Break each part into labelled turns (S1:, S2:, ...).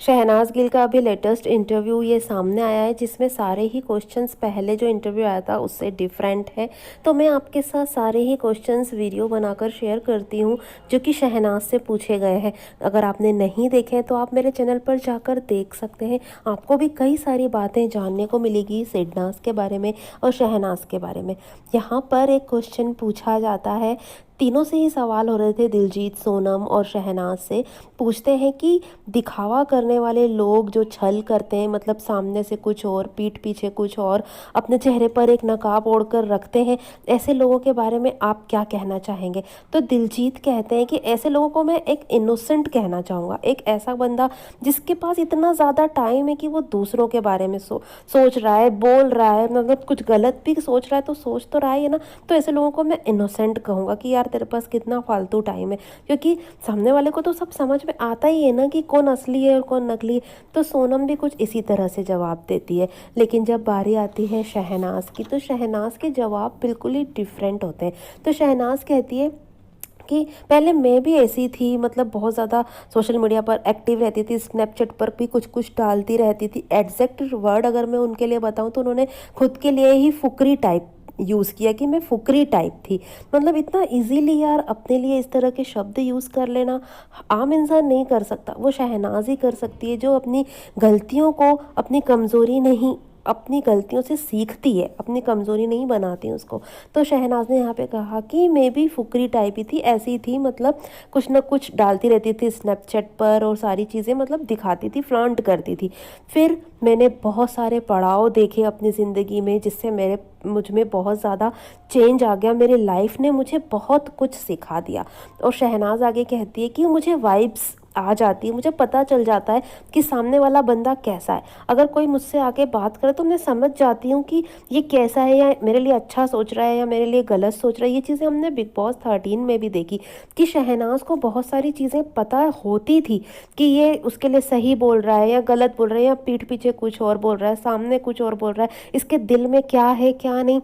S1: शहनाज गिल का अभी latest interview ये सामने आया है जिसमें सारे ही क्वेश्चंस पहले जो इंटरव्यू आया था उससे डिफरेंट है। तो मैं आपके साथ सारे ही क्वेश्चंस वीडियो बनाकर शेयर करती हूँ जो कि शहनाज से पूछे गए हैं। अगर आपने नहीं देखे तो आप मेरे चैनल पर जाकर देख सकते हैं। आपको भी कई सारी बातें जानने को मिलेगी सिडनाज के बारे में और शहनाज के बारे में। यहाँ पर एक क्वेश्चन पूछा जाता है, तीनों से ही सवाल हो रहे थे, दिलजीत, सोनम और शहनाज से। पूछते हैं कि दिखावा करने वाले लोग जो छल करते हैं, मतलब सामने से कुछ और पीठ पीछे कुछ और, अपने चेहरे पर एक नकाब ओढ़कर रखते हैं, ऐसे लोगों के बारे में आप क्या कहना चाहेंगे। तो दिलजीत कहते हैं कि ऐसे लोगों को मैं एक इनोसेंट कहना चाहूँगा, एक ऐसा बंदा जिसके पास इतना ज़्यादा टाइम है कि वो दूसरों के बारे में सोच रहा है, बोल रहा है, मतलब कुछ गलत भी सोच रहा है तो सोच तो रहा ही है ना। तो ऐसे लोगों को मैं इनोसेंट कहूँगा कि यार तेरे पास कितना फालतू टाइम है, क्योंकि सामने वाले को तो सब समझ में आता ही है ना कि कौन असली है और कौन नकली है। तो सोनम भी कुछ इसी तरह से जवाब देती है। लेकिन जब बारी आती है शहनाज की, तो शहनाज के जवाब बिल्कुल ही डिफरेंट होते हैं। तो शहनाज कहती है कि पहले मैं भी ऐसी थी, मतलब बहुत ज़्यादा सोशल मीडिया पर एक्टिव रहती थी, स्नैपचैट पर भी कुछ कुछ डालती रहती थी। एग्जैक्ट वर्ड अगर मैं उनके लिए बताऊं तो उन्होंने खुद के लिए ही फुकरी टाइप यूज़ किया कि मैं फुकरी टाइप थी। मतलब इतना इजीली यार अपने लिए इस तरह के शब्द यूज़ कर लेना आम इंसान नहीं कर सकता, वो शहनाज ही कर सकती है जो अपनी गलतियों को अपनी कमज़ोरी नहीं, अपनी गलतियों से सीखती है, अपनी कमज़ोरी नहीं बनाती उसको। तो शहनाज ने यहाँ पे कहा कि मैं भी फुकरी टाइप ही थी, ऐसी थी, मतलब कुछ ना कुछ डालती रहती थी स्नैपचैट पर और सारी चीज़ें मतलब दिखाती थी, फ्लॉन्ट करती थी। फिर मैंने बहुत सारे पड़ाव देखे अपनी ज़िंदगी में जिससे मुझ में बहुत ज़्यादा चेंज आ गया, मेरी लाइफ ने मुझे बहुत कुछ सिखा दिया। और शहनाज आगे कहती है कि मुझे वाइब्स आ जाती है, मुझे पता चल जाता है कि सामने वाला बंदा कैसा है। अगर कोई मुझसे आके बात करे तो मैं समझ जाती हूँ कि ये कैसा है, या मेरे लिए अच्छा सोच रहा है या मेरे लिए गलत सोच रहा है। ये चीज़ें हमने बिग बॉस 13 में भी देखी कि शहनाज को बहुत सारी चीज़ें पता होती थी कि ये उसके लिए सही बोल रहा है या गलत बोल रहा है, या पीठ पीछे कुछ और बोल रहा है, सामने कुछ और बोल रहा है, इसके दिल में क्या है क्या नहीं।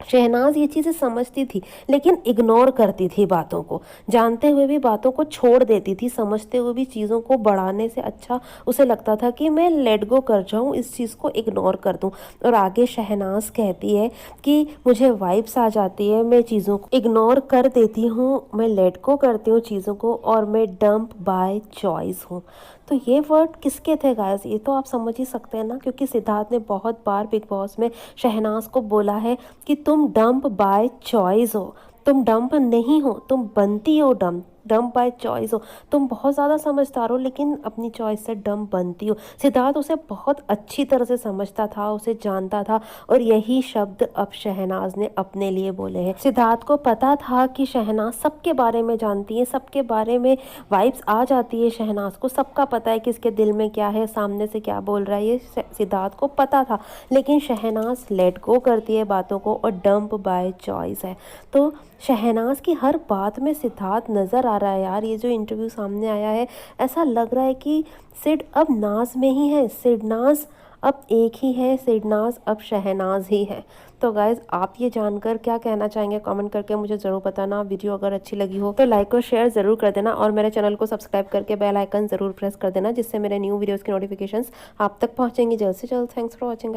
S1: शहनाज ये चीज़ें समझती थी लेकिन इग्नोर करती थी बातों को, जानते हुए भी बातों को छोड़ देती थी, समझते हुए भी चीज़ों को बढ़ाने से अच्छा उसे लगता था कि मैं लेट गो कर जाऊं, इस चीज़ को इग्नोर कर दूं। और आगे शहनाज कहती है कि मुझे वाइब्स आ जाती है, मैं चीज़ों को इग्नोर कर देती हूँ, मैं लेट गो करती हूँ चीज़ों को, और मैं डंप बाय चॉइस हूँ। तो ये वर्ड किसके थे गाइस, ये तो आप समझ ही सकते हैं ना, क्योंकि सिद्धार्थ ने बहुत बार बिग बॉस में शहनाज को बोला है कि तुम डंप बाय चॉइस हो, तुम डंप नहीं हो, तुम बनती हो डंप, डंप बाय चॉइस हो। तुम बहुत ज़्यादा समझदार हो लेकिन अपनी चॉइस से डंप बनती हो। सिद्धार्थ उसे बहुत अच्छी तरह से समझता था, उसे जानता था, और यही शब्द अब शहनाज ने अपने लिए बोले हैं। सिद्धार्थ को पता था कि शहनाज सबके बारे में जानती है, सबके बारे में वाइब्स आ जाती है शहनाज को, सबका पता है कि इसके दिल में क्या है, सामने से क्या बोल रहा है, ये सिद्धार्थ को पता था। लेकिन शहनाज लेट गो करती है बातों को और डंप बाय चॉइस है। तो शहनाज की हर बात में सिद्धार्थ नज़र आ रहा है यार। ये जो इंटरव्यू सामने आया है, ऐसा लग रहा है कि सिड अब नाज में ही है, सिडनाज अब एक ही है, सिडनाज अब शहनाज ही है। तो गाइज़ आप ये जानकर क्या कहना चाहेंगे कमेंट करके मुझे ज़रूर बताना। वीडियो अगर अच्छी लगी हो तो लाइक और शेयर ज़रूर कर देना, और मेरे चैनल को सब्सक्राइब करके बेल आइकन ज़रूर प्रेस कर देना, जिससे मेरे न्यू वीडियोज़ की नोटिफिकेशंस आप तक पहुँचेंगी जल्द से जल्द। Thanks for watching.